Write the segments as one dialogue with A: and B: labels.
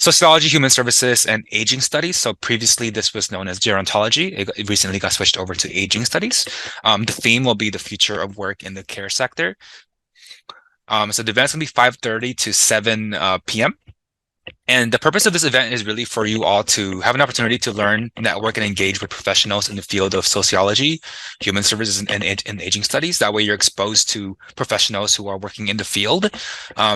A: Sociology, Human Services, and Aging Studies. So previously this was known as gerontology. It recently got switched over to Aging Studies. The theme will be the future of work in the care sector. So the event's gonna be 5:30 to 7 p.m. And the purpose of this event is really for you all to have an opportunity to learn, network, and engage with professionals in the field of sociology, human services, and aging studies. That way you're exposed to professionals who are working in the field.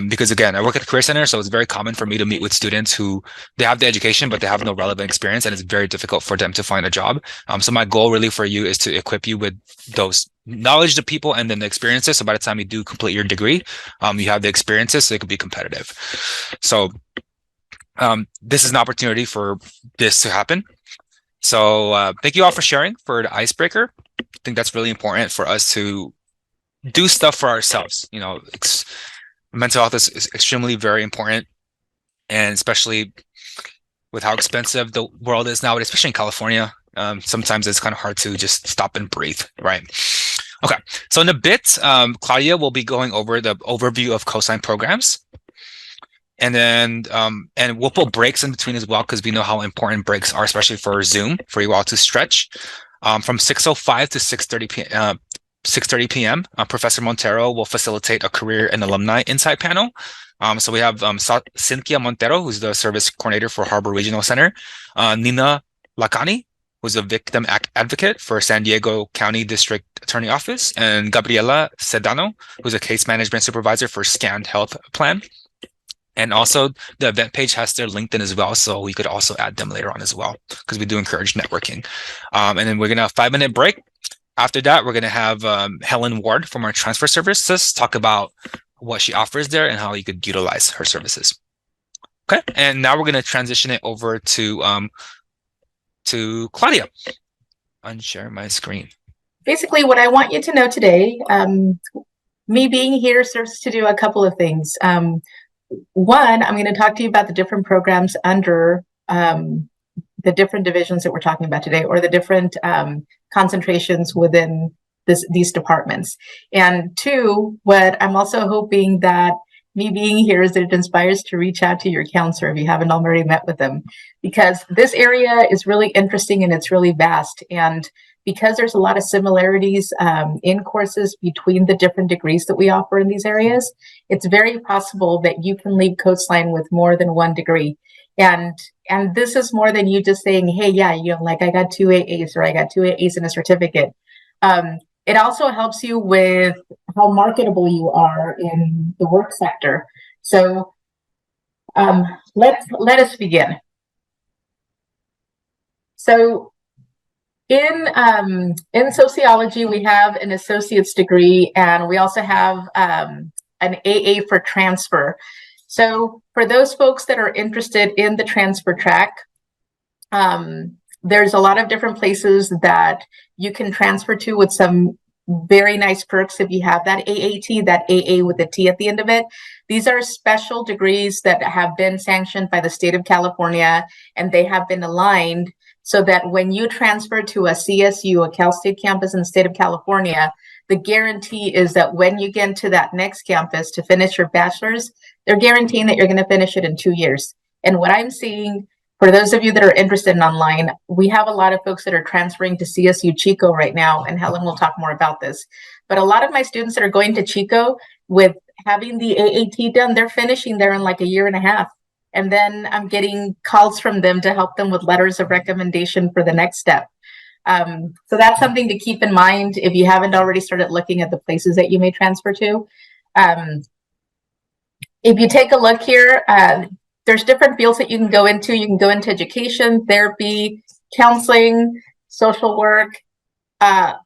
A: Because again, I work at a career center, so it's very common for me to meet with students who they have the education, but they have no relevant experience, and it's very difficult for them to find a job. So my goal really for you is to equip you with those knowledge, the people, and then the experiences. So by the time you do complete your degree, you have the experiences so it can be competitive. So this is an opportunity for this to happen. So thank you all for sharing for the icebreaker. I think that's really important for us to do stuff for ourselves. You know, mental health is extremely very important, and especially with how expensive the world is now, especially in California. Sometimes it's kind of hard to just stop and breathe, right? Okay, so in a bit, Claudia will be going over the overview of cosign programs. And then and we'll put breaks in between as well, because we know how important breaks are, especially for Zoom, for you all to stretch. From 6:05 to 6:30 p.m. Professor Montero will facilitate a career and alumni insight panel. So we have Cynthia Montero, who's the service coordinator for Harbor Regional Center, Nina Lacani, who's a victim advocate for San Diego County District Attorney Office, and Gabriela Sedano, who's a case management supervisor for Scanned Health Plan. And also the event page has their LinkedIn as well, so we could also add them later on as well, because we do encourage networking. And then we're going to have a 5-minute break. After that, we're going to have Helen Ward from our transfer services talk about what she offers there and how you could utilize her services. Okay, and now we're going to transition it over to Claudia. Unshare my screen.
B: Basically, what I want you to know today, me being here serves to do a couple of things. One, I'm going to talk to you about the different programs under the different divisions that we're talking about today, or the different concentrations within these departments. And two, what I'm also hoping that me being here is that it inspires to reach out to your counselor if you haven't already met with them, because this area is really interesting and it's really vast. And because there's a lot of similarities in courses between the different degrees that we offer in these areas, it's very possible that you can leave Coastline with more than one degree. And this is more than you just saying, hey, yeah, you know, like I got 2 AAs, or I got 2 AAs in a certificate. It also helps you with how marketable you are in the work sector. So let us begin. So in sociology, we have an associate's degree, and we also have an AA for transfer. So for those folks that are interested in the transfer track, there's a lot of different places that you can transfer to with some very nice perks if you have that AAT, that AA with a T at the end of it. These are special degrees that have been sanctioned by the state of California, and they have been aligned so that when you transfer to a CSU, a Cal State campus in the state of California, the guarantee is that when you get to that next campus to finish your bachelor's, they're guaranteeing that you're going to finish it in 2 years. And what I'm seeing, for those of you that are interested in online, we have a lot of folks that are transferring to CSU Chico right now, and Helen will talk more about this. But a lot of my students that are going to Chico with having the AAT done, they're finishing there in like a year and a half. And then I'm getting calls from them to help them with letters of recommendation for the next step. So that's something to keep in mind if you haven't already started looking at the places that you may transfer to. If you take a look here, there's different fields that you can go into. You can go into education, therapy, counseling, social work,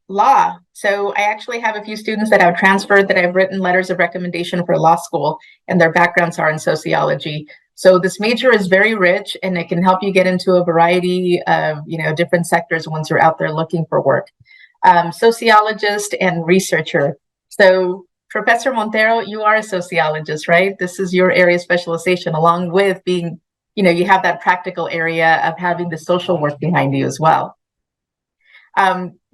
B: law. So I actually have a few students that have transferred that I've written letters of recommendation for law school, and their backgrounds are in sociology. So this major is very rich, and it can help you get into a variety of, different sectors once you're out there looking for work. Sociologist and researcher. So Professor Montero, you are a sociologist, right? This is your area of specialization, along with being, you have that practical area of having the social work behind you as well.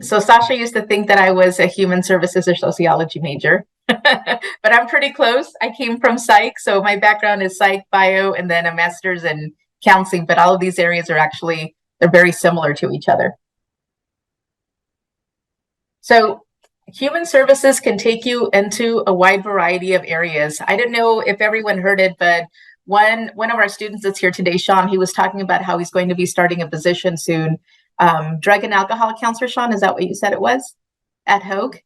B: So Sasha used to think that I was a human services or sociology major. but I'm pretty close. I came from psych, so my background is psych, bio, and then a master's in counseling. But all of these areas are actually they're very similar to each other. So human services can take you into a wide variety of areas. I don't know if everyone heard it, but one of our students that's here today, Sean, he was talking about how he's going to be starting a position soon. Drug and alcohol counselor, Sean, is that what you said it was at Hogue?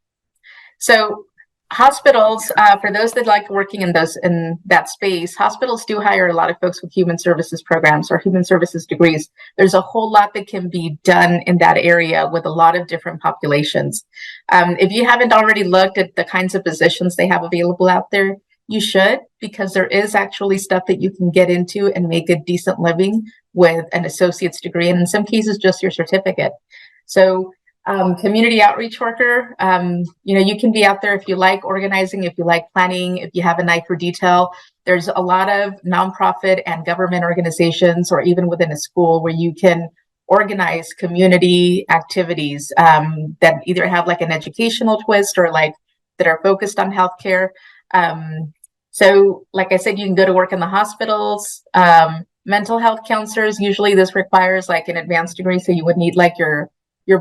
B: So hospitals, for those that like working in that space, hospitals do hire a lot of folks with human services programs or human services degrees. There's a whole lot that can be done in that area with a lot of different populations. If you haven't already looked at the kinds of positions they have available out there, you should, because there is actually stuff that you can get into and make a decent living with an associate's degree, and in some cases, just your certificate. So community outreach worker, you can be out there if you like organizing, if you like planning, if you have an eye for detail. There's a lot of nonprofit and government organizations, or even within a school, where you can organize community activities that either have like an educational twist or like that are focused on healthcare. So like I said, you can go to work in the hospitals. Mental health counselors, usually this requires like an advanced degree, so you would need like your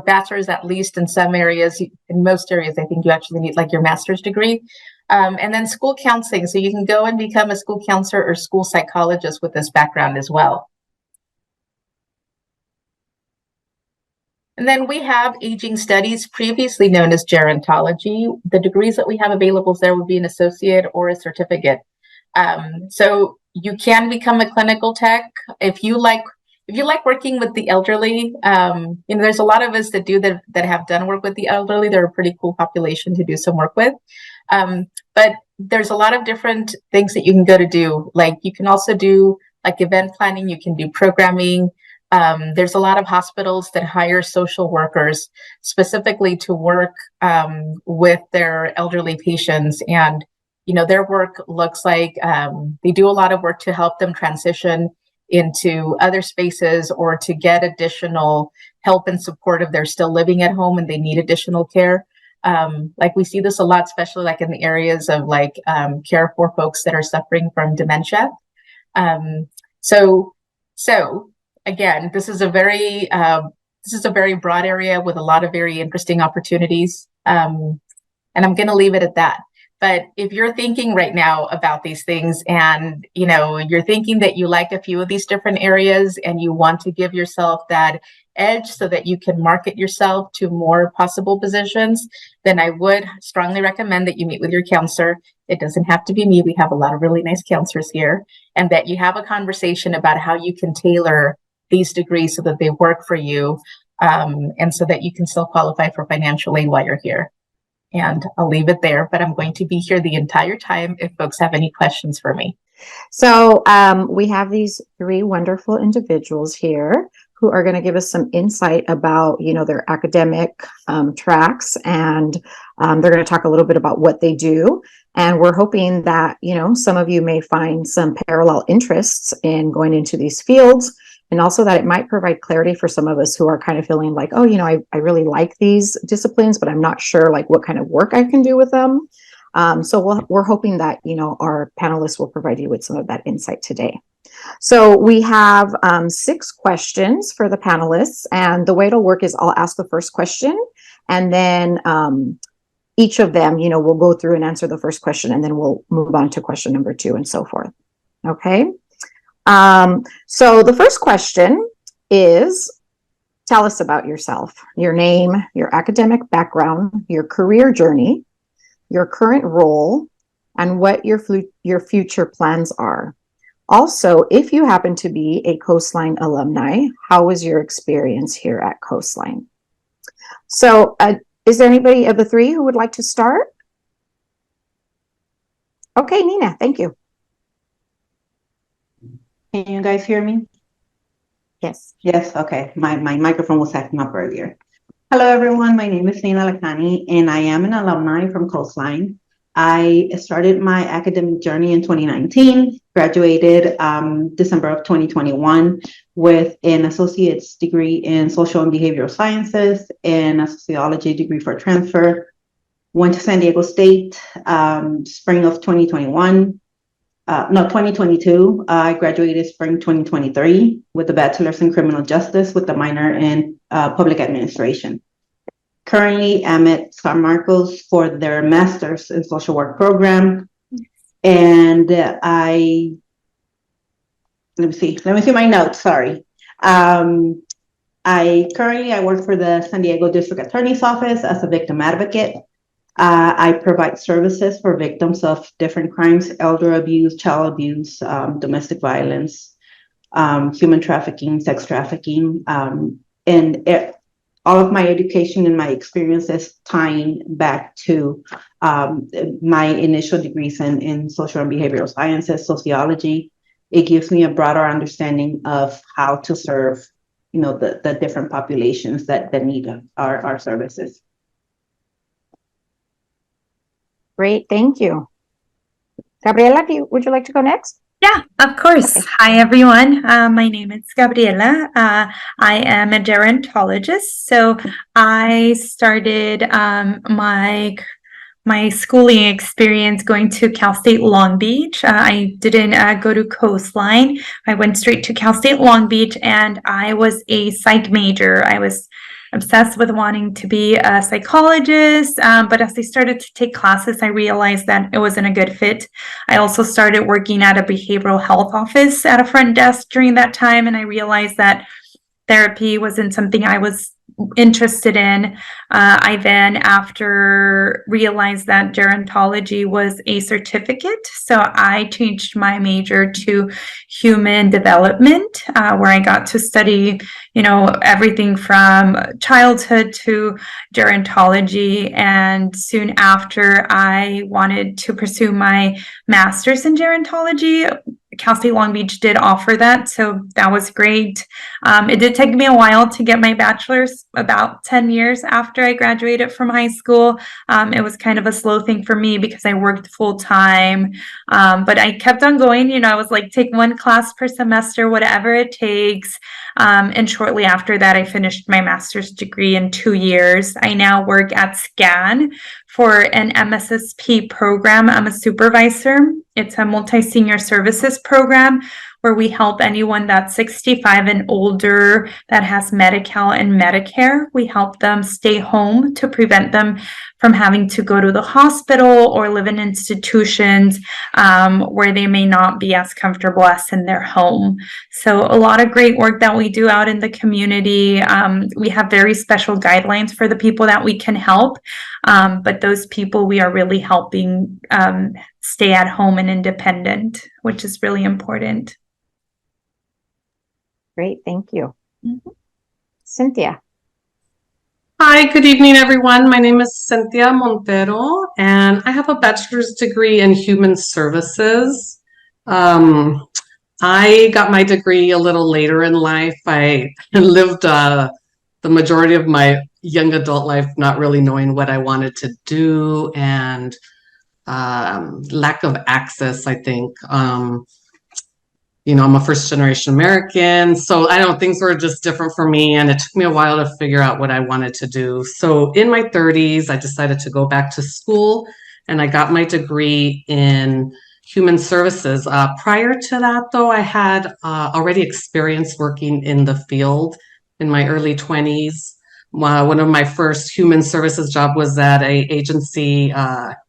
B: bachelor's, at least in some areas. In most areas, I think you actually need like your master's degree. And then school counseling. So you can go and become a school counselor or school psychologist with this background as well. And then we have aging studies, previously known as gerontology. The degrees that we have available there would be an associate or a certificate. So you can become a clinical tech if you like working with the elderly. There's a lot of us that have done work with the elderly. They're a pretty cool population to do some work with. But there's a lot of different things that you can go to do. Like you can also do like event planning. You can do programming. There's a lot of hospitals that hire social workers specifically to work with their elderly patients, and their work looks like they do a lot of work to help them transition into other spaces or to get additional help and support if they're still living at home and they need additional care. Like we see this a lot, especially like in the areas of like care for folks that are suffering from dementia. So again, this is a very broad area with a lot of very interesting opportunities. And I'm going to leave it at that. But if you're thinking right now about these things and, you're thinking that you like a few of these different areas and you want to give yourself that edge so that you can market yourself to more possible positions, then I would strongly recommend that you meet with your counselor. It doesn't have to be me. We have a lot of really nice counselors here, and that you have a conversation about how you can tailor these degrees so that they work for you, and so that you can still qualify for financial aid while you're here. And I'll leave it there, but I'm going to be here the entire time if folks have any questions for me.
C: So we have these three wonderful individuals here who are going to give us some insight about, their academic tracks, and they're going to talk a little bit about what they do. And we're hoping that, some of you may find some parallel interests in going into these fields, and also that it might provide clarity for some of us who are kind of feeling like, oh, I really like these disciplines, but I'm not sure like what kind of work I can do with them. So we're hoping that, our panelists will provide you with some of that insight today. So we have 6 questions for the panelists, and the way it'll work is I'll ask the first question, and then each of them, will go through and answer the first question, and then we'll move on to question number 2 and so forth. Okay. So the first question is, tell us about yourself, your name, your academic background, your career journey, your current role, and what your future plans are. Also, if you happen to be a Coastline alumni, how was your experience here at Coastline? So is there anybody of the three who would like to start? Okay, Nina, thank you.
D: Can you guys hear me?
C: Yes.
D: Yes, okay. My microphone was acting up earlier. Hello, everyone. My name is Nina Lacani, and I am an alumni from Coastline. I started my academic journey in 2019, graduated December of 2021 with an associate's degree in social and behavioral sciences and a sociology degree for transfer Went to San Diego State, spring of 2021. No, 2022. I graduated spring 2023 with a bachelor's in criminal justice with a minor in public administration. Currently, I'm at San Marcos for their master's in social work program. And let me see my notes, sorry. I work for the San Diego District Attorney's Office as a victim advocate. I provide services for victims of different crimes, elder abuse, child abuse, domestic violence, human trafficking, sex trafficking, all of my education and my experiences tying back to my initial degrees in social and behavioral sciences, sociology. It gives me a broader understanding of how to serve, the different populations that need our services.
C: Great, thank you. Gabriela, would you like to go next?
E: Yeah, of course. Okay. Hi, everyone. My name is Gabriela. I am a gerontologist. So I started my schooling experience going to Cal State Long Beach. I didn't go to Coastline. I went straight to Cal State Long Beach, and I was a psych major. I was obsessed with wanting to be a psychologist, but as I started to take classes, I realized that it wasn't a good fit. I also started working at a behavioral health office at a front desk during that time, and I realized that therapy wasn't something I was interested in. I then, after realized that gerontology was a certificate, so I changed my major to human development, where I got to study, everything from childhood to gerontology. And soon after, I wanted to pursue my master's in gerontology. Cal State Long Beach did offer that, so that was great. It did take me a while to get my bachelor's, about 10 years after I graduated from high school. It was kind of a slow thing for me because I worked full time, but I kept on going. I was like, take one class per semester, whatever it takes. And shortly after that, I finished my master's degree in 2 years. I now work at SCAN for an MSSP program. I'm a supervisor. It's a multi-senior services program where we help anyone that's 65 and older that has Medi-Cal and Medicare. We help them stay home to prevent them from having to go to the hospital or live in institutions where they may not be as comfortable as in their home. So a lot of great work that we do out in the community. We have very special guidelines for the people that we can help, but those people we are really helping stay at home and independent, which is really important.
C: Great, thank you. Mm-hmm. Cynthia.
F: Hi, good evening, everyone. My name is Cynthia Montero, and I have a bachelor's degree in human services. I got my degree a little later in life. I lived the majority of my young adult life not really knowing what I wanted to do, and lack of access, I think. I'm a first generation American, so I know things were just different for me, and it took me a while to figure out what I wanted to do. So in my 30s, I decided to go back to school, and I got my degree in human services. Prior to that, though, I had already experience working in the field in my early 20s. One of my first human services job was at a agency,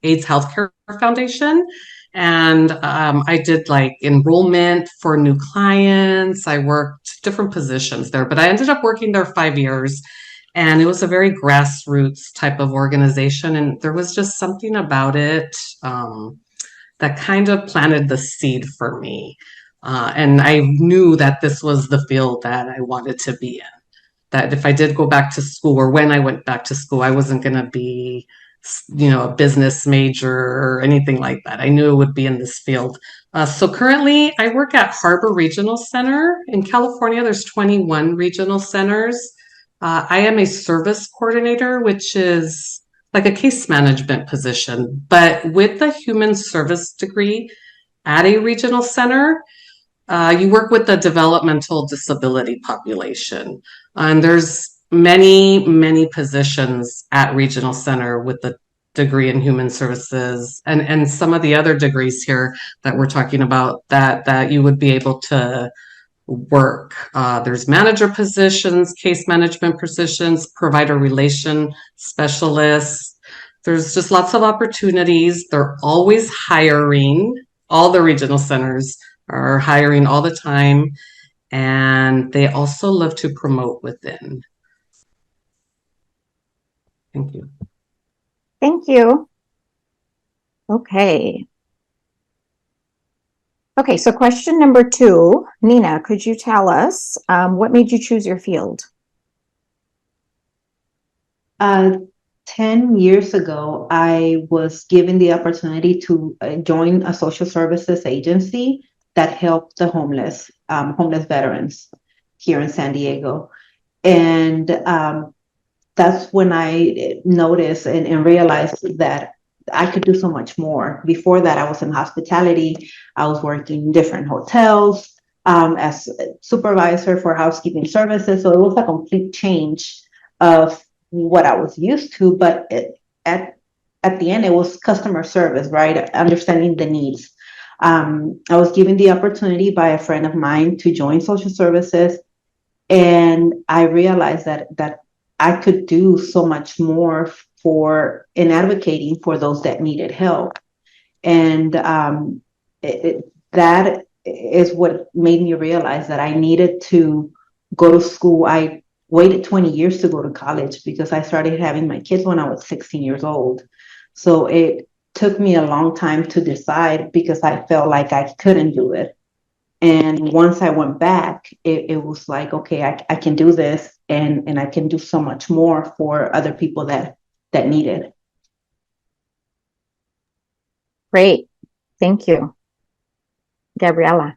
F: AIDS Healthcare Foundation. And I did like enrollment for new clients. I worked different positions there, but I ended up working there 5 years, and it was a very grassroots type of organization. And there was just something about it that kind of planted the seed for me. And I knew that this was the field that I wanted to be in. That if I did go back to school, or when I went back to school, I wasn't going to be a business major or anything like that. I knew it would be in this field. So currently I work at Harbor Regional Center in California. There's 21 regional centers. I am a service coordinator, which is like a case management position, but with a human service degree at a regional center, you work with the developmental disability population. And there's many positions at regional center with the degree in human services, and some of the other degrees here that we're talking about that you would be able to work. There's manager positions, case management positions, provider relation specialists. There's just lots of opportunities. They're always hiring. All the regional centers are hiring all the time, and they also love to promote within. Thank you.
C: Thank you. Okay. Okay, so question number 2, Nina, could you tell us what made you choose your field?
D: 10 years ago, I was given the opportunity to join a social services agency that helped the homeless veterans here in San Diego. And that's when I noticed and realized that I could do so much more. Before that, I was in hospitality. I was working in different hotels as a supervisor for housekeeping services. So it was a complete change of what I was used to. But at the end, it was customer service, right? Understanding the needs. I was given the opportunity by a friend of mine to join social services. And I realized that I could do so much more in advocating for those that needed help. And that is what made me realize that I needed to go to school. I waited 20 years to go to college because I started having my kids when I was 16 years old. So it took me a long time to decide because I felt like I couldn't do it. And once I went back, it was like, okay, I can do this, and I can do so much more for other people that need it.
C: Great. Thank you. Gabriela.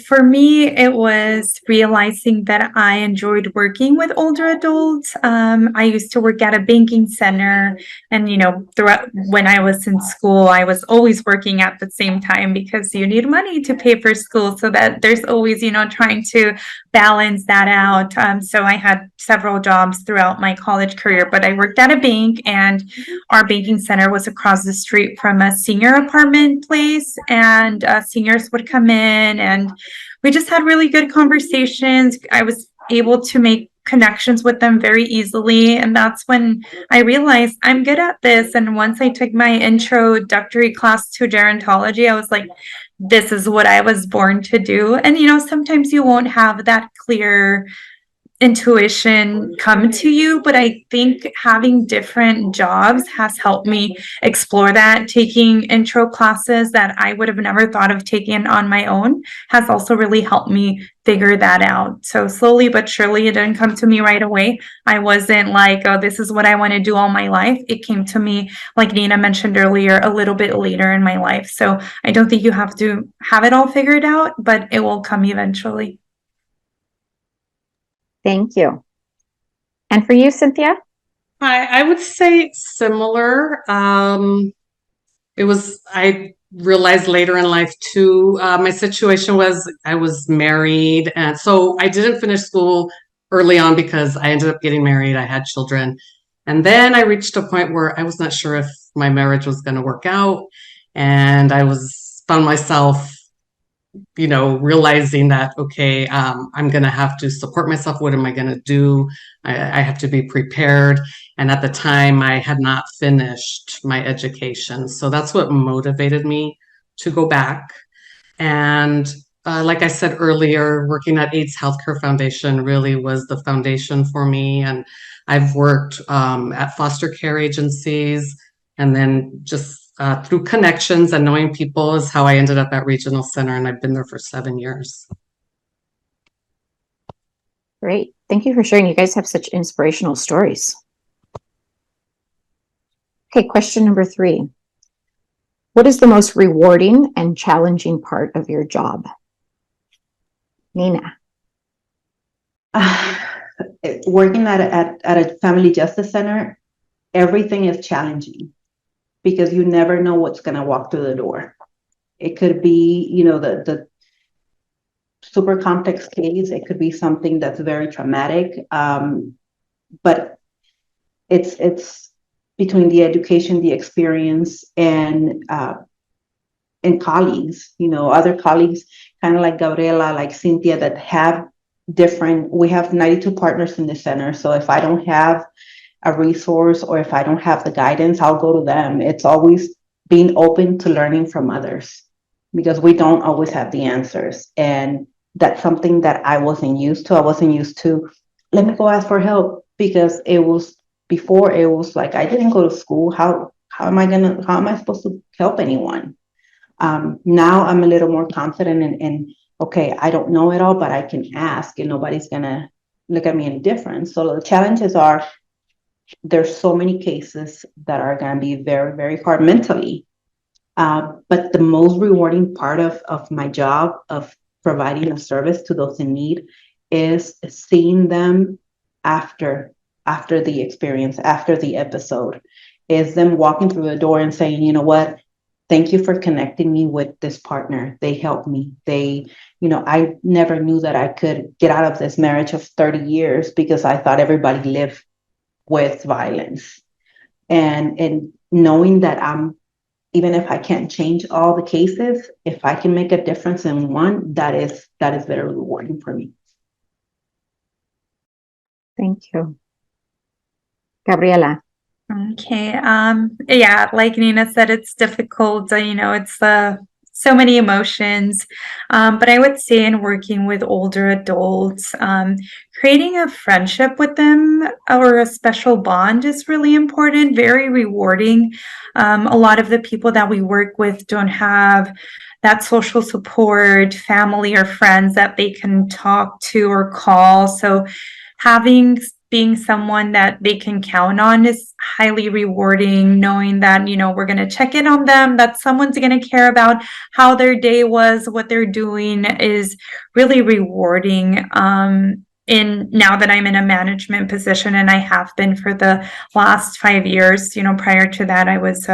E: For me, it was realizing that I enjoyed working with older adults. I used to work at a banking center, and throughout when I was in school, I was always working at the same time because you need money to pay for school. So that there's always, trying to balance that out. So I had several jobs throughout my college career, but I worked at a bank, and our banking center was across the street from a senior apartment place, and seniors would come in, and we just had really good conversations. I was able to make connections with them very easily, and that's when I realized I'm good at this. And once I took my introductory class to gerontology, I was like, this is what I was born to do. And sometimes you won't have that clear intuition come to you, but I think having different jobs has helped me explore that. Taking intro classes that I would have never thought of taking on my own has also really helped me figure that out. So slowly but surely, it didn't come to me right away. I wasn't like, oh, this is what I want to do all my life. It came to me, like Nina mentioned earlier, a little bit later in my life. So I don't think you have to have it all figured out, but it will come eventually.
C: Thank you. And for you, Cynthia?
F: I would say similar. I realized later in life too, my situation was I was married, and so I didn't finish school early on because I ended up getting married. I had children. And then I reached a point where I was not sure if my marriage was going to work out. And found myself realizing that, okay, I'm going to have to support myself. What am I going to do? I have to be prepared. And at the time, I had not finished my education. So that's what motivated me to go back. And like I said earlier, working at AIDS Healthcare Foundation really was the foundation for me. And I've worked at foster care agencies, and then just through connections and knowing people is how I ended up at Regional Center, and I've been there for 7 years.
C: Great. Thank you for sharing. You guys have such inspirational stories. Okay, question number 3. What is the most rewarding and challenging part of your job? Nina.
D: Working at a family justice center, everything is challenging because you never know what's going to walk through the door. It could be, the super complex case. It could be something that's very traumatic. But it's between the education, the experience, and colleagues, other colleagues, kind of like Gabriela, like Cynthia, that have we have 92 partners in the center. So if I don't have a resource or if I don't have the guidance, I'll go to them. It's always being open to learning from others because we don't always have the answers. And that's something that I wasn't used to. I wasn't used to, let me go ask for help, because before it was like, I didn't go to school. How am I supposed to help anyone? Now I'm a little more confident in, okay, I don't know it all, but I can ask and nobody's gonna look at me any different. So the challenges are, there's so many cases that are gonna be very, very hard mentally. But the most rewarding part of my job of providing a service to those in need is seeing them after the experience, after the episode, is them walking through the door and saying, you know what, thank you for connecting me with this partner. They helped me. I never knew that I could get out of this marriage of 30 years because I thought everybody lived with violence. And knowing that even if I can't change all the cases, if I can make a difference in one, that is very rewarding for me.
C: Thank you. Gabriela.
E: Okay. Yeah, like Nina said, it's difficult. It's so many emotions. But I would say in working with older adults, creating a friendship with them or a special bond is really important, very rewarding. A lot of the people that we work with don't have that social support, family or friends that they can talk to or call. So being someone that they can count on is highly rewarding, knowing that, we're going to check in on them, that someone's going to care about how their day was, what they're doing is really rewarding. In now that I'm in a management position, and I have been for the last 5 years, prior to that, I was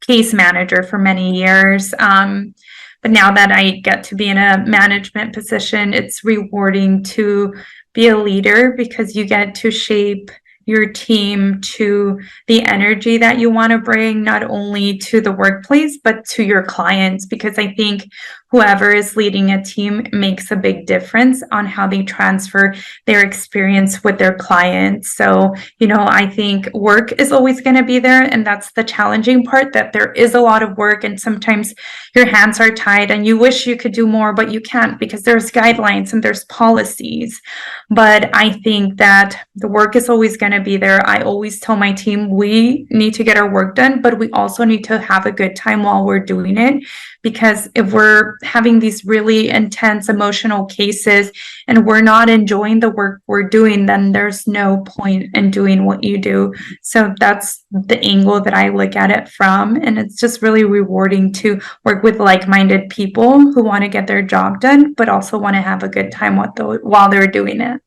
E: case manager for many years. But now that I get to be in a management position, it's rewarding to be a leader because you get to shape your team to the energy that you want to bring, not only to the workplace, but to your clients. Because I think whoever is leading a team makes a big difference on how they transfer their experience with their clients. So, I think work is always going to be there. And that's the challenging part, that there is a lot of work and sometimes your hands are tied and you wish you could do more, but you can't because there's guidelines and there's policies. But I think that the work is always going to be there. I always tell my team, we need to get our work done, but we also need to have a good time while we're doing it. Because if we're having these really intense emotional cases and we're not enjoying the work we're doing, then there's no point in doing what you do. So that's the angle that I look at it from. And it's just really rewarding to work with like-minded people who want to get their job done, but also want to have a good time while they're doing it.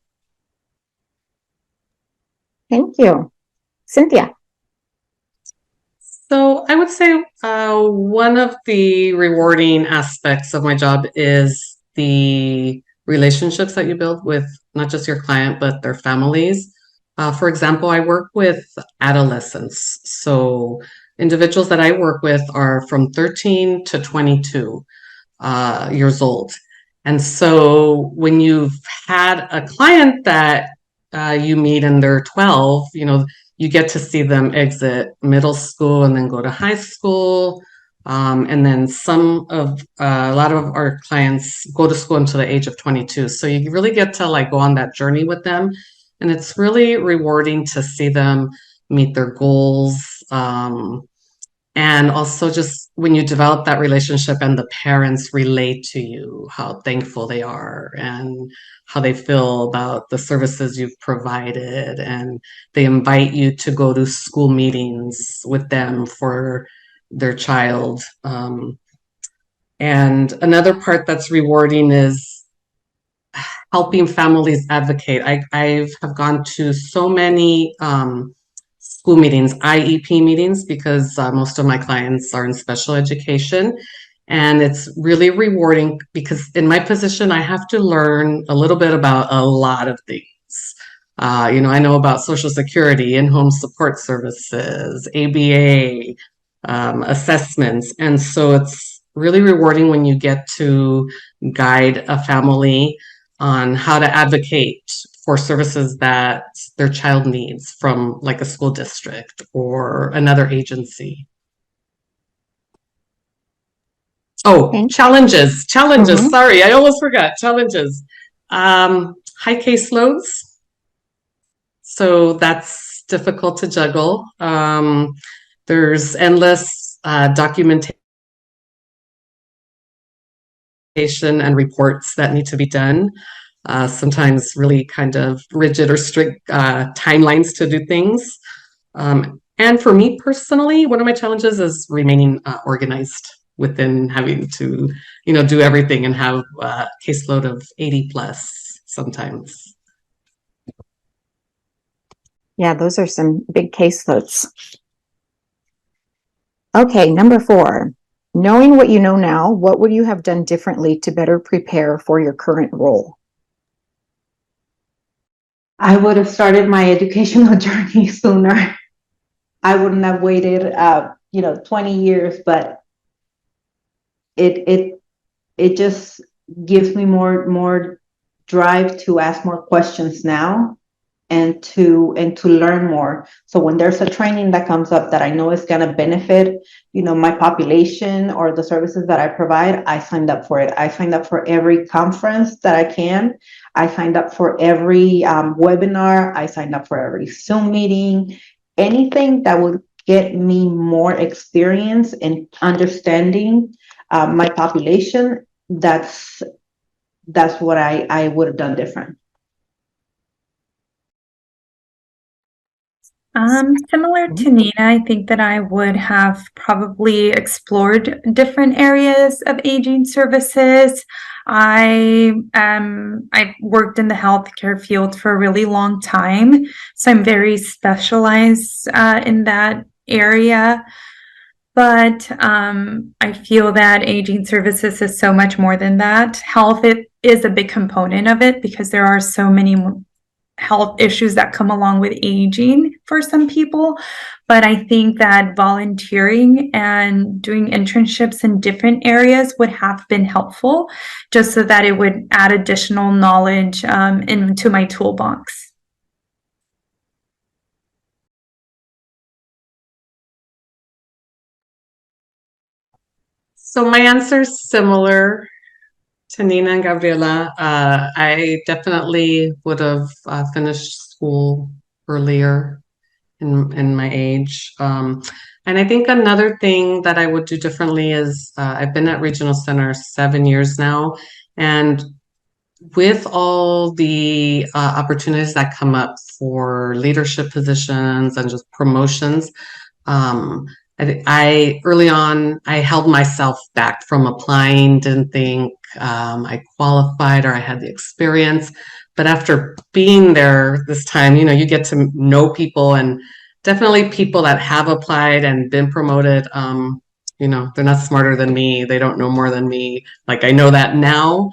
C: Thank you. Cynthia.
F: So I would say one of the rewarding aspects of my job is the relationships that you build with not just your client, but their families. For example, I work with adolescents. So individuals that I work with are from 13 to 22 years old. And so when you've had a client that you meet and they're 12, you get to see them exit middle school and then go to high school. And then a lot of our clients go to school until the age of 22. So you really get to go on that journey with them. And it's really rewarding to see them meet their goals. And also just when you develop that relationship and the parents relate to you, how thankful they are and how they feel about the services you've provided. And they invite you to go to school meetings with them for their child. And another part that's rewarding is helping families advocate. I have gone to so many school meetings, IEP meetings, because most of my clients are in special education. And it's really rewarding because in my position, I have to learn a little bit about a lot of things. I know about Social Security, in-home support services, ABA, assessments. And so it's really rewarding when you get to guide a family on how to advocate for services that their child needs from like a school district or another agency. Oh, challenges.
C: Mhm.
F: Sorry, I almost forgot. Challenges. High caseloads. So that's difficult to juggle. There's endless documentation and reports that need to be done. Sometimes really kind of rigid or strict timelines to do things. And for me personally, one of my challenges is remaining organized within having to, do everything and have a caseload of 80 plus sometimes.
C: Yeah, those are some big caseloads. Okay, number 4. Knowing what you know now, what would you have done differently to better prepare for your current role?
D: I would have started my educational journey sooner. I wouldn't have waited, 20 years, but it just gives me more drive to ask more questions now and to learn more. So when there's a training that comes up that I know is going to benefit, my population or the services that I provide, I signed up for it. I signed up for every conference that I can. I signed up for every webinar. I signed up for every Zoom meeting, anything that would get me more experience in understanding my population. That's what I would have done different.
E: Similar to Nina, I think that I would have probably explored different areas of aging services. I've worked in the healthcare field for a really long time, so I'm very specialized in that area. But I feel that aging services is so much more than that. Health is a big component of it because there are so many health issues that come along with aging for some people. But I think that volunteering and doing internships in different areas would have been helpful, just so that it would add additional knowledge into my toolbox.
F: So my answer is similar to Nina and Gabriela. I definitely would have finished school earlier in my age. And I think another thing that I would do differently is I've been at Regional Center 7 years now. And with all the opportunities that come up for leadership positions and just promotions, I early on, I held myself back from applying, didn't think I qualified or I had the experience. But after being there this time, you get to know people, and definitely people that have applied and been promoted, they're not smarter than me. They don't know more than me. Like, I know that now.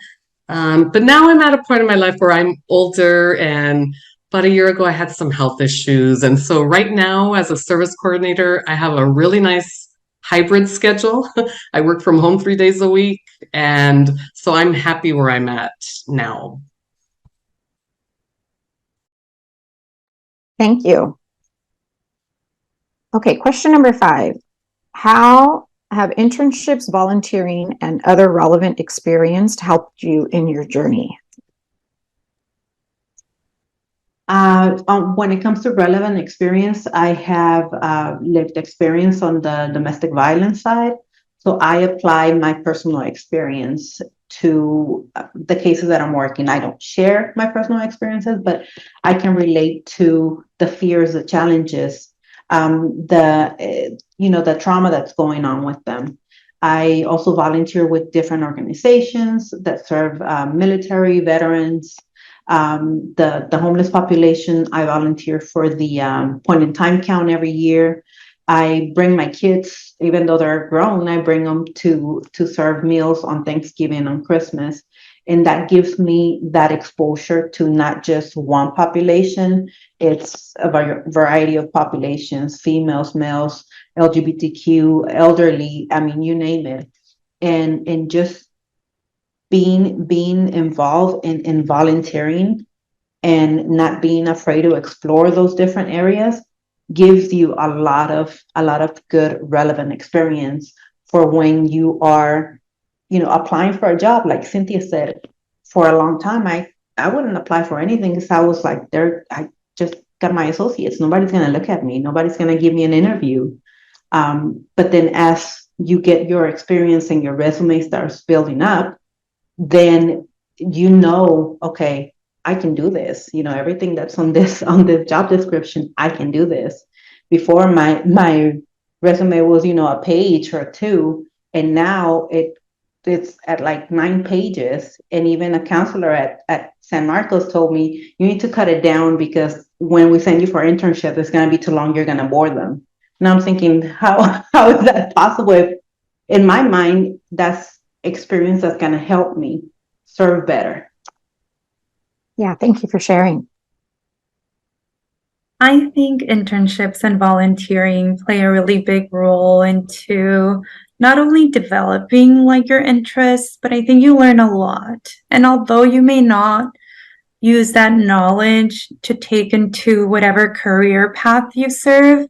F: But now I'm at a point in my life where I'm older, and about a year ago, I had some health issues. And so right now, as a service coordinator, I have a really nice hybrid schedule. I work from home 3 days a week. And so I'm happy where I'm at now.
C: Thank you. Okay, question number 5. How have internships, volunteering, and other relevant experience helped you in your journey?
D: When it comes to relevant experience, I have lived experience on the domestic violence side. So I apply my personal experience to the cases that I'm working. I don't share my personal experiences, but I can relate to the fears, the challenges, the trauma that's going on with them. I also volunteer with different organizations that serve military veterans, the homeless population. I volunteer for the point in time count every year. I bring my kids, even though they're grown, I bring them to serve meals on Thanksgiving, on Christmas. And that gives me that exposure to not just one population, it's a variety of populations, females, males, LGBTQ, elderly, I mean, you name it. And just being involved in volunteering and not being afraid to explore those different areas gives you a lot of good relevant experience for when you are, applying for a job. Like Cynthia said, for a long time I wouldn't apply for anything because I was like, I just got my associates, nobody's going to look at me, nobody's going to give me an interview. But then as you get your experience and your resume starts building up, then okay, I can do this. Everything that's on this job description, I can do this. Before my resume was, a page or two, and now it's at like 9 pages. And even a counselor at San Marcos told me, you need to cut it down because when we send you for internship, it's going to be too long. You're going to bore them. And I'm thinking, how is that possible? In my mind, that's experience that's going to help me serve better.
C: Yeah, thank you for sharing.
E: I think internships and volunteering play a really big role into not only developing like your interests, but I think you learn a lot. And although you may not use that knowledge to take into whatever career path you serve,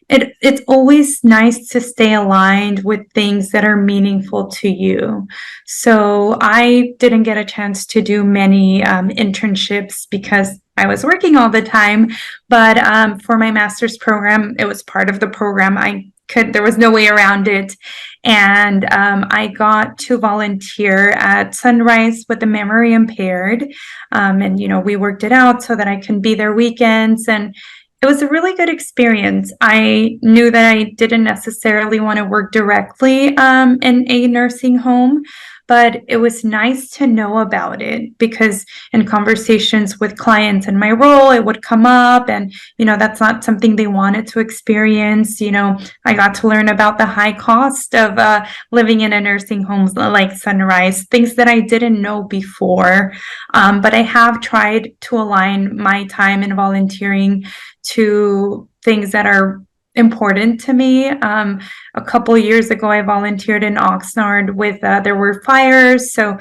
E: it's always nice to stay aligned with things that are meaningful to you. So I didn't get a chance to do many internships because I was working all the time. But for my master's program, it was part of the program. There was no way around it. And I got to volunteer at Sunrise with the memory impaired. And, we worked it out so that I can be there weekends. And it was a really good experience. I knew that I didn't necessarily want to work directly in a nursing home, but it was nice to know about it because in conversations with clients in my role, it would come up and, that's not something they wanted to experience. I got to learn about the high cost of living in a nursing home like Sunrise, things that I didn't know before. But I have tried to align my time in volunteering to things that are important to me. A couple years ago, I volunteered in Oxnard with, there were fires. So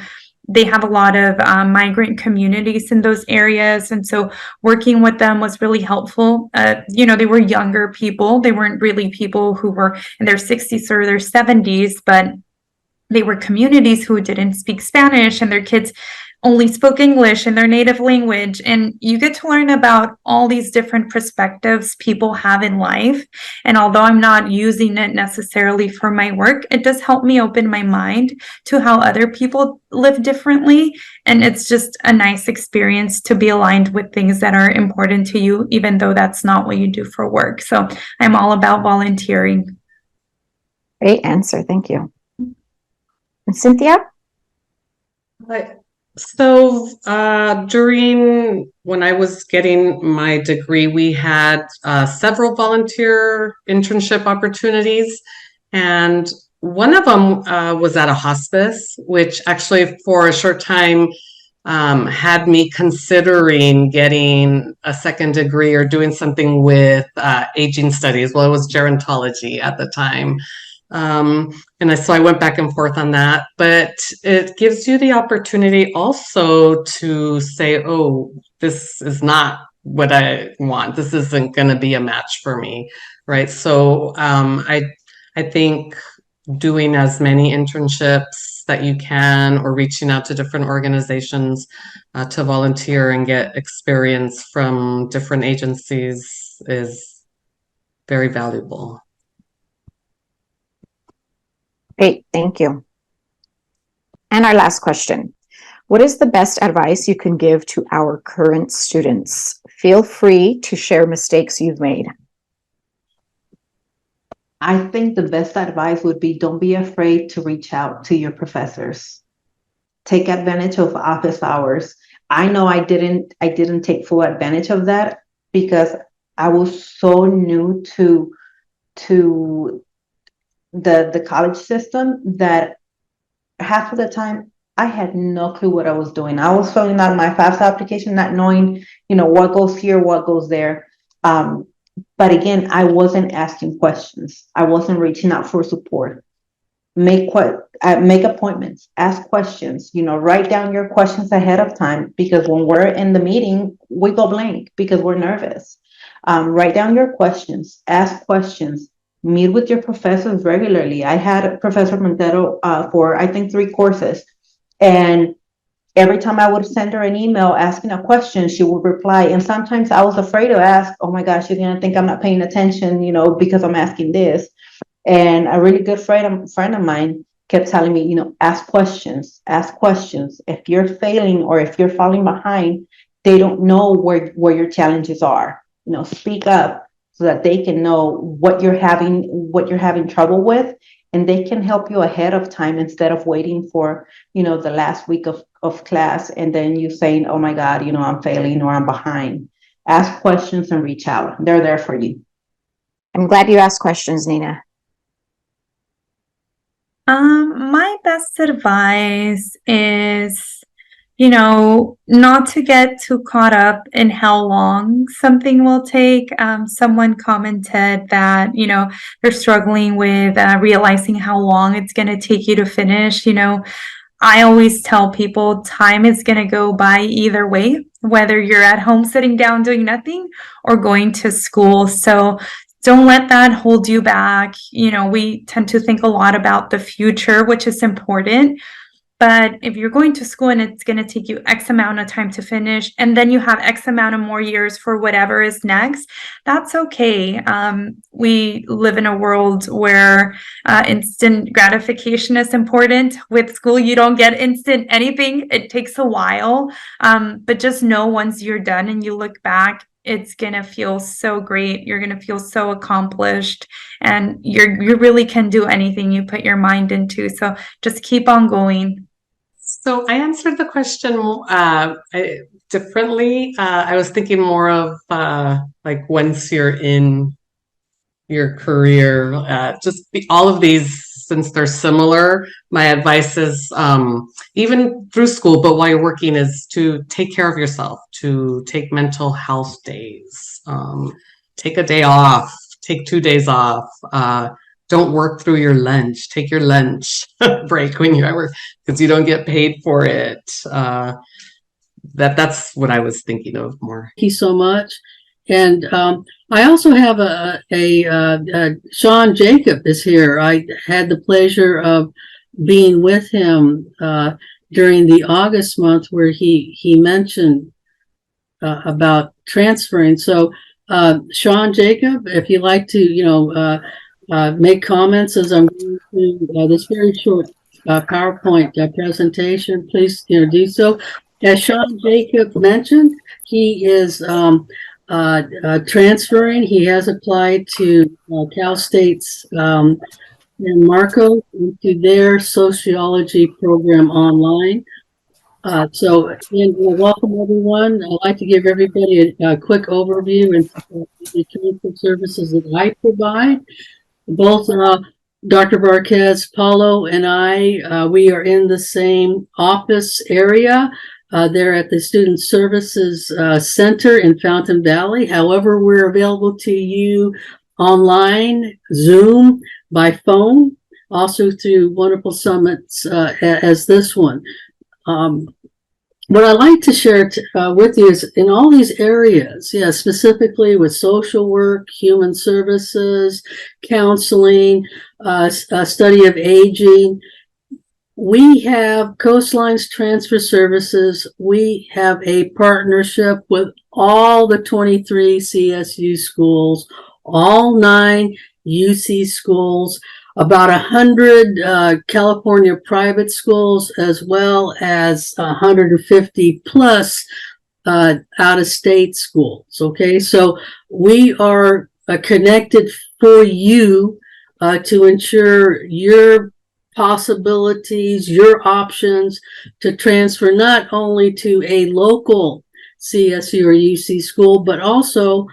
E: they have a lot of migrant communities in those areas. And so working with them was really helpful. They were younger people. They weren't really people who were in their 60s or their 70s, but they were communities who didn't speak Spanish and their kids only spoke English in their native language. And you get to learn about all these different perspectives people have in life. And although I'm not using it necessarily for my work, it does help me open my mind to how other people live differently. And it's just a nice experience to be aligned with things that are important to you, even though that's not what you do for work. So I'm all about volunteering.
C: Great answer. Thank you. And Cynthia?
F: So during when I was getting my degree, we had several volunteer internship opportunities, and one of them was at a hospice, which actually for a short time had me considering getting a second degree or doing something with aging studies. Well, it was gerontology at the time. So I went back and forth on that, but it gives you the opportunity also to say, oh, this is not what I want. This isn't going to be a match for me. Right. So I think doing as many internships that you can or reaching out to different organizations to volunteer and get experience from different agencies is very valuable.
C: Great, thank you. And our last question. What is the best advice you can give to our current students? Feel free to share mistakes you've made.
D: I think the best advice would be don't be afraid to reach out to your professors. Take advantage of office hours. I know I didn't take full advantage of that because I was so new to the college system that half of the time I had no clue what I was doing. I was filling out my FAFSA application, not knowing, what goes here, what goes there. But again, I wasn't asking questions. I wasn't reaching out for support. Make appointments, ask questions, write down your questions ahead of time, because when we're in the meeting, we go blank because we're nervous. Write down your questions, ask questions, meet with your professors regularly. I had Professor Montero for, I think, 3 courses. And every time I would send her an email asking a question, she would reply. And sometimes I was afraid to ask, oh my gosh, she's gonna think I'm not paying attention, because I'm asking this. And a really good friend of mine kept telling me, ask questions, ask questions. If you're failing or if you're falling behind, they don't know where your challenges are. Speak up so that they can know what you're having trouble with, and they can help you ahead of time instead of waiting for, the last week of class and then you saying, oh my God, I'm failing or I'm behind. Ask questions and reach out. They're there for you.
C: I'm glad you asked questions, Nina.
E: My best advice is, not to get too caught up in how long something will take. Someone commented that, they're struggling with realizing how long it's going to take you to finish. I always tell people time is going to go by either way, whether you're at home sitting down doing nothing or going to school. So don't let that hold you back. We tend to think a lot about the future, which is important. But if you're going to school and it's going to take you X amount of time to finish, and then you have X amount of more years for whatever is next, that's okay. We live in a world where instant gratification is important. With school, you don't get instant anything. It takes a while. But just know once you're done and you look back, it's going to feel so great. You're going to feel so accomplished, and you really can do anything you put your mind into. So just keep on going.
F: So I answered the question differently. I was thinking more of like once you're in your career, all of these, since they're similar, my advice is even through school, but while you're working, is to take care of yourself, to take mental health days, take a day off, take 2 days off. Don't work through your lunch. Take your lunch break when you're at work, because you don't get paid for it. That's what I was thinking of more.
G: Thank you so much. And I also have a Sean Jacob is here. I had the pleasure of being with him during the August month, where he mentioned about transferring. So Sean Jacob, if you'd like to, make comments as I'm going through this very short PowerPoint presentation, please do so. As Sean Jacob mentioned, he is transferring. He has applied to Cal State's San Marcos into their sociology program online. So welcome everyone. I'd like to give everybody a quick overview and the transfer services that I provide. Both Dr. Barquez, Paolo, and I, we are in the same office area. They're at the Student Services Center in Fountain Valley. However, we're available to you online, Zoom, by phone, also through wonderful summits as this one. What I'd like to share with you is in all these areas, specifically with social work, human services, counseling, study of aging, we have Coastline's Transfer Services. We have a partnership with all the 23 CSU schools, all 9 UC schools, about 100 California private schools, as well as 150 plus out-of-state schools. Okay, so we are connected for you to ensure your possibilities, your options to transfer not only to a local CSU or UC school, but also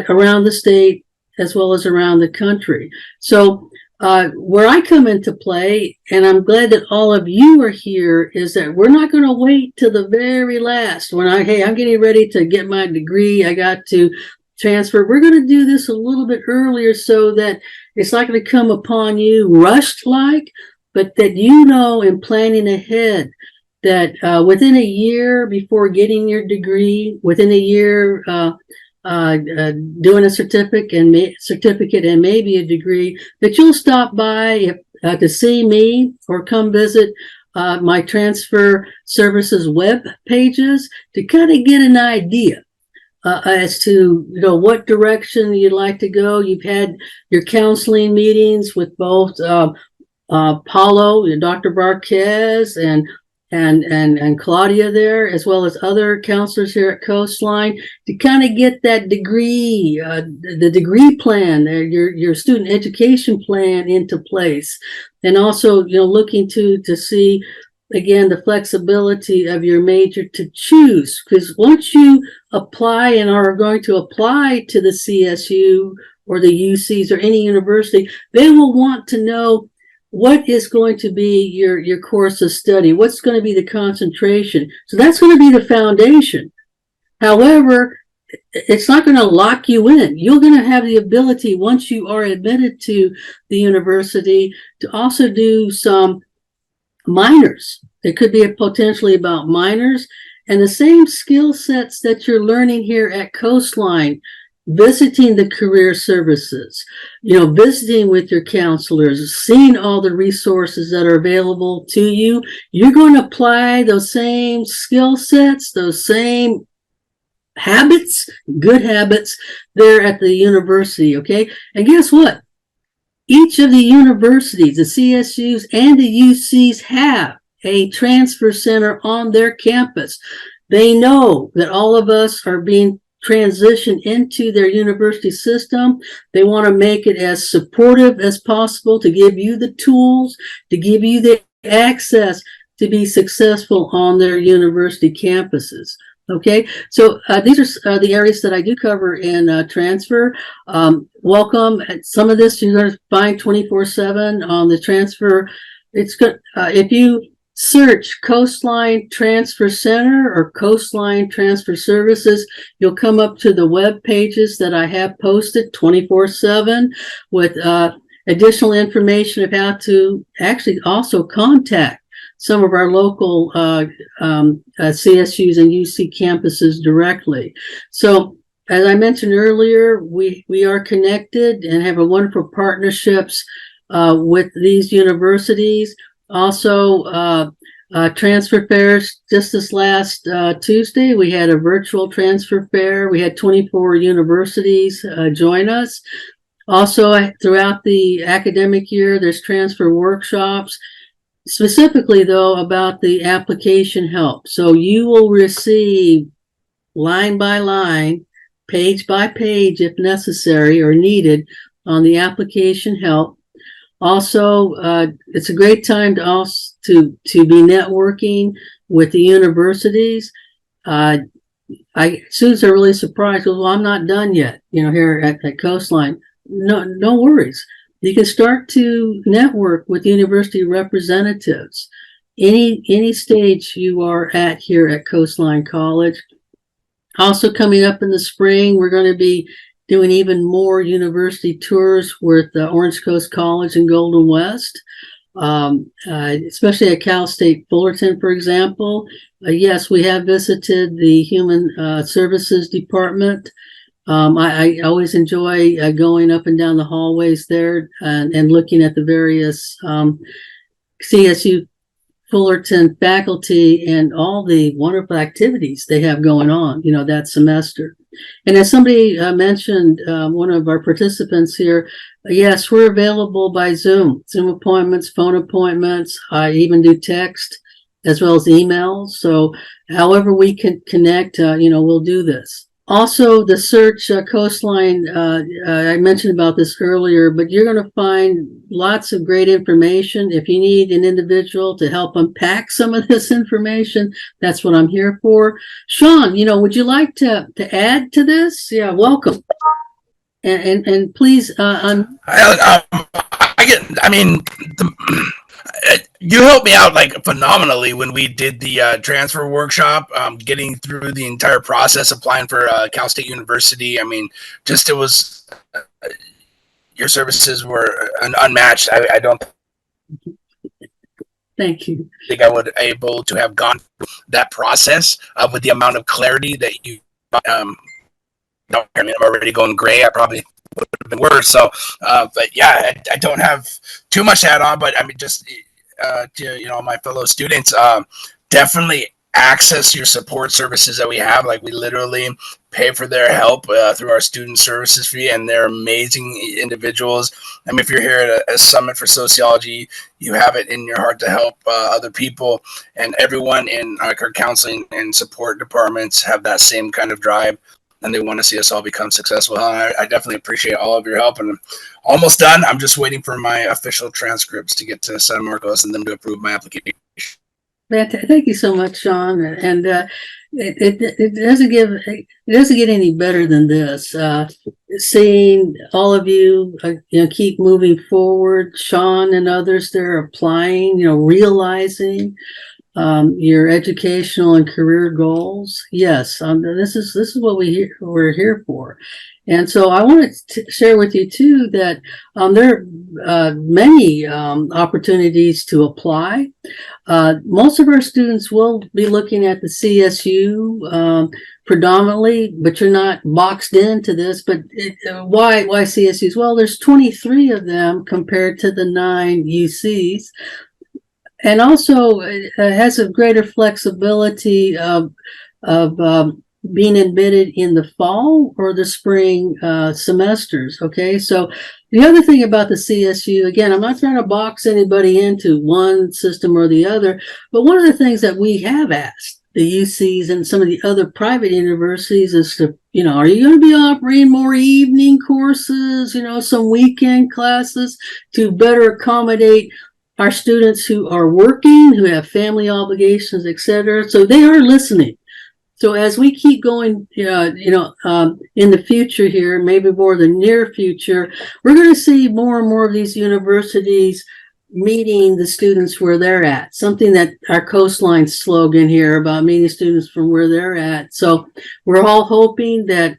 G: around the state as well as around the country. So where I come into play, and I'm glad that all of you are here, is that we're not going to wait till the very last. When I'm getting ready to get my degree, I got to transfer. We're going to do this a little bit earlier so that it's not going to come upon you rushed like, but that you know in planning ahead that within a year before getting your degree, within a year doing a certificate and maybe a degree, that you'll stop by to see me or come visit my transfer services web pages to kind of get an idea as to what direction you'd like to go. You've had your counseling meetings with both Paolo, Dr. Barquez, and Claudia there, as well as other counselors here at Coastline, to kind of get that degree, the degree plan, your student education plan into place, and also looking to see again the flexibility of your major to choose, because once you apply and are going to apply to the CSU or the UCs or any university, they will want to know what is going to be your course of study, what's going to be the concentration. So that's going to be the foundation. However, it's not going to lock you in. You're going to have the ability, once you are admitted to the university, to also do some minors. It could be potentially about minors and the same skill sets that you're learning here at Coastline, visiting the career services, visiting with your counselors, seeing all the resources that are available to you. You're going to apply those same skill sets, those same habits, good habits there at the university, okay? And guess what? Each of the universities, the CSUs and the UCs, have a transfer center on their campus. They know that all of us are being transitioned into their university system. They want to make it as supportive as possible, to give you the tools, to give you the access to be successful on their university campuses. Okay, so these are the areas that I do cover in transfer. Welcome. Some of this you're going to find 24/7 on the transfer. It's good if you search Coastline Transfer Center or Coastline Transfer Services, you'll come up to the web pages that I have posted 24/7 with additional information of how to actually also contact some of our local CSUs and UC campuses directly. So as I mentioned earlier, we are connected and have a wonderful partnerships with these universities. Also, transfer fairs. Just this last Tuesday, we had a virtual transfer fair. We had 24 universities join us. Also, throughout the academic year, there's transfer workshops, specifically though about the application help. So you will receive line by line, page by page, if necessary or needed, on the application help. Also, it's a great time to be networking with the universities. Students are really surprised. Well, I'm not done yet, here at Coastline. No worries. You can start to network with university representatives. Any stage you are at here at Coastline College. Also coming up in the spring, we're going to be doing even more university tours with Orange Coast College and Golden West, especially at Cal State Fullerton, for example. Yes, we have visited the Human Services Department. I always enjoy going up and down the hallways there and looking at the various CSU Fullerton faculty and all the wonderful activities they have going on, that semester. And as somebody mentioned, one of our participants here, yes, we're available by Zoom appointments, phone appointments. I even do text as well as emails. So however we can connect, we'll do this. Also, the search Coastline, I mentioned about this earlier, but you're going to find lots of great information. If you need an individual to help unpack some of this information, that's what I'm here for. Sean, would you like to add to this? Yeah, welcome. And please,
A: I
H: I mean, you helped me out like phenomenally when we did the transfer workshop, getting through the entire process, applying for Cal State University. I mean, just it was your services were unmatched. I don't
G: Thank you.
H: think I would able to have gone through that process with the amount of clarity that you. I mean, I'm already going gray. I probably would have been worse. So, but yeah, I don't have too much to add on. But I mean, just to my fellow students, definitely access your support services that we have. Like we literally pay for their help through our student services fee, and they're amazing individuals. I mean, if you're here at a summit for sociology, you have it in your heart to help other people, and everyone in our counseling and support departments have that same kind of drive, and they want to see us all become successful. I definitely appreciate all of your help, and I'm almost done. I'm just waiting for my official transcripts to get to San Marcos and them to approve my application.
G: Thank you so much, Sean. And it doesn't get any better than this. Seeing all of you, keep moving forward. Sean and others, they're applying, realizing your educational and career goals. Yes, this is what we're here for. And so I want to share with you too that there are many opportunities to apply. Most of our students will be looking at the CSU predominantly, but you're not boxed into this. But why CSUs? Well, there's 23 of them compared to the 9 UCs. And also it has a greater flexibility of being admitted in the fall or the spring semesters. Okay, so the other thing about the CSU, again, I'm not trying to box anybody into one system or the other, but one of the things that we have asked the UCs and some of the other private universities is to, are you going to be offering more evening courses, some weekend classes to better accommodate our students who are working, who have family obligations, etc. So they are listening. So as we keep going, in the future here, maybe more the near future, we're going to see more and more of these universities meeting the students where they're at. Something that our Coastline slogan here about meeting students from where they're at. So we're all hoping that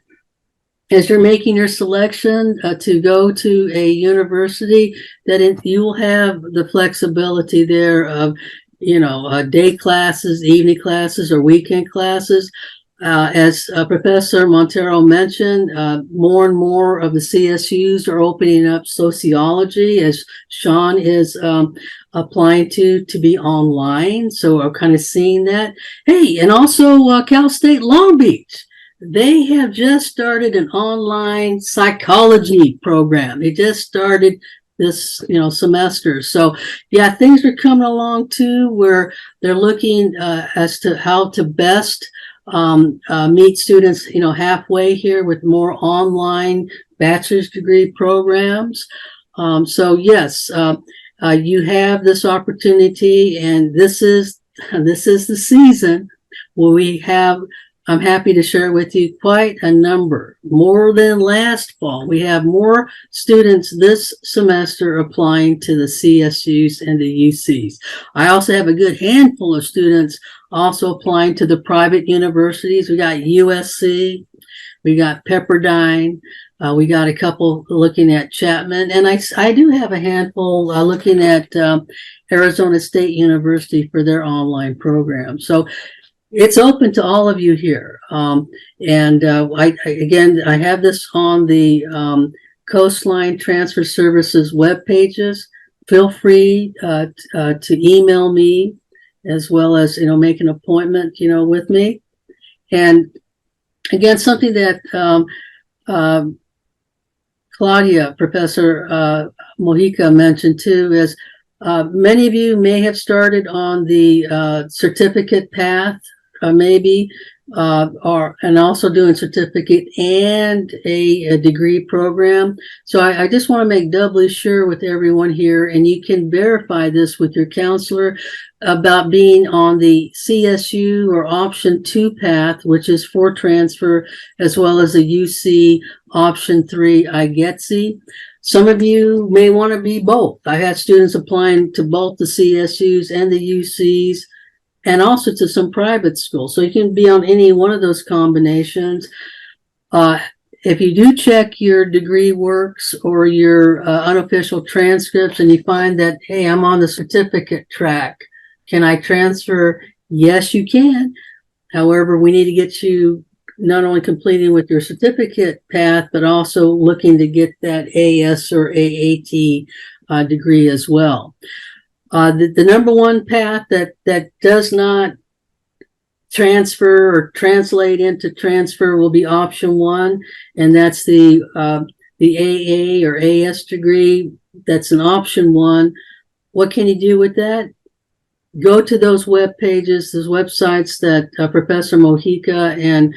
G: as you're making your selection to go to a university, that you will have the flexibility there of, day classes, evening classes, or weekend classes. As Professor Montero mentioned, more and more of the CSUs are opening up sociology, as Sean is applying to be online. So we're kind of seeing that. Hey, and also Cal State Long Beach. They have just started an online psychology program. They just started this, semester. So yeah, things are coming along too, where they're looking as to how to best meet students, halfway here with more online bachelor's degree programs. So yes, you have this opportunity, and this is the season where we have. I'm happy to share with you quite a number, more than last fall. We have more students this semester applying to the CSUs and the UCs. I also have a good handful of students also applying to the private universities. We got USC, we got Pepperdine, we got a couple looking at Chapman, and I do have a handful looking at Arizona State University for their online program. So it's open to all of you here. And I have this on the Coastline Transfer Services web pages. Feel free to email me, as well as, make an appointment, with me. And again, something that Claudia, Professor Mojica mentioned too, is many of you may have started on the certificate path maybe, and also doing certificate and a degree program. So I just want to make doubly sure with everyone here, and you can verify this with your counselor, about being on the CSU or option 2 path, which is for transfer, as well as the UC option 3 IGETC. Some of you may want to be both. I had students applying to both the CSUs and the UCs, and also to some private schools. So you can be on any one of those combinations. If you do check your degree works or your unofficial transcripts and you find that, hey, I'm on the certificate track, can I transfer? Yes, you can. However, we need to get you not only completing with your certificate path, but also looking to get that AS or AAT degree as well. The number one path that does not transfer or translate into transfer will be option 1, and that's the AA or AS degree. That's an option 1. What can you do with that? Go to those web pages, those websites that Professor Mojica and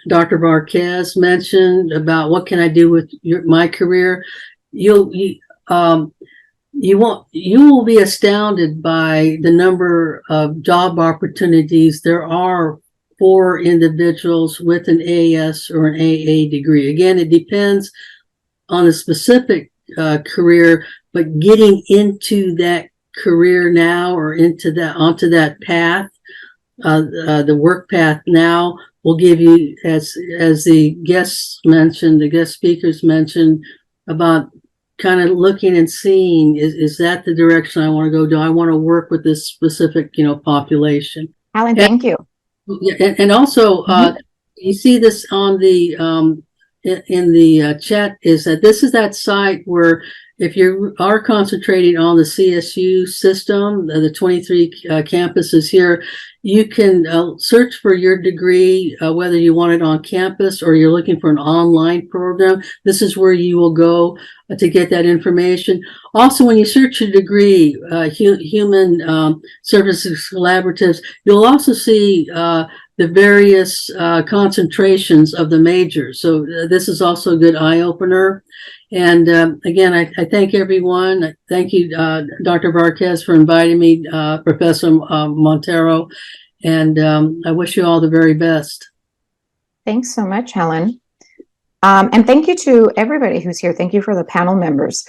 G: Dr. Varquez mentioned about what can I do with my career. You will be astounded by the number of job opportunities there are for individuals with an AS or an AA degree. Again, it depends on a specific career, but getting into that career now or onto that path, the work path now, will give you, as the guest speakers mentioned, about kind of looking and seeing, is that the direction I want to go? Do I want to work with this specific, population?
C: Alan, thank you.
G: And also, you see this on the in the chat, is that this is that site where, if you are concentrating on the CSU system, the 23 campuses here, you can search for your degree, whether you want it on campus or you're looking for an online program. This is where you will go to get that information. Also, when you search your degree, Human Services Collaboratives, you'll also see the various concentrations of the majors. So this is also a good eye-opener. And again, I thank everyone. Thank you, Dr. Varquez, for inviting me, Professor Montero, and I wish you all the very best.
C: Thanks so much, Helen. And thank you to everybody who's here. Thank you for the panel members.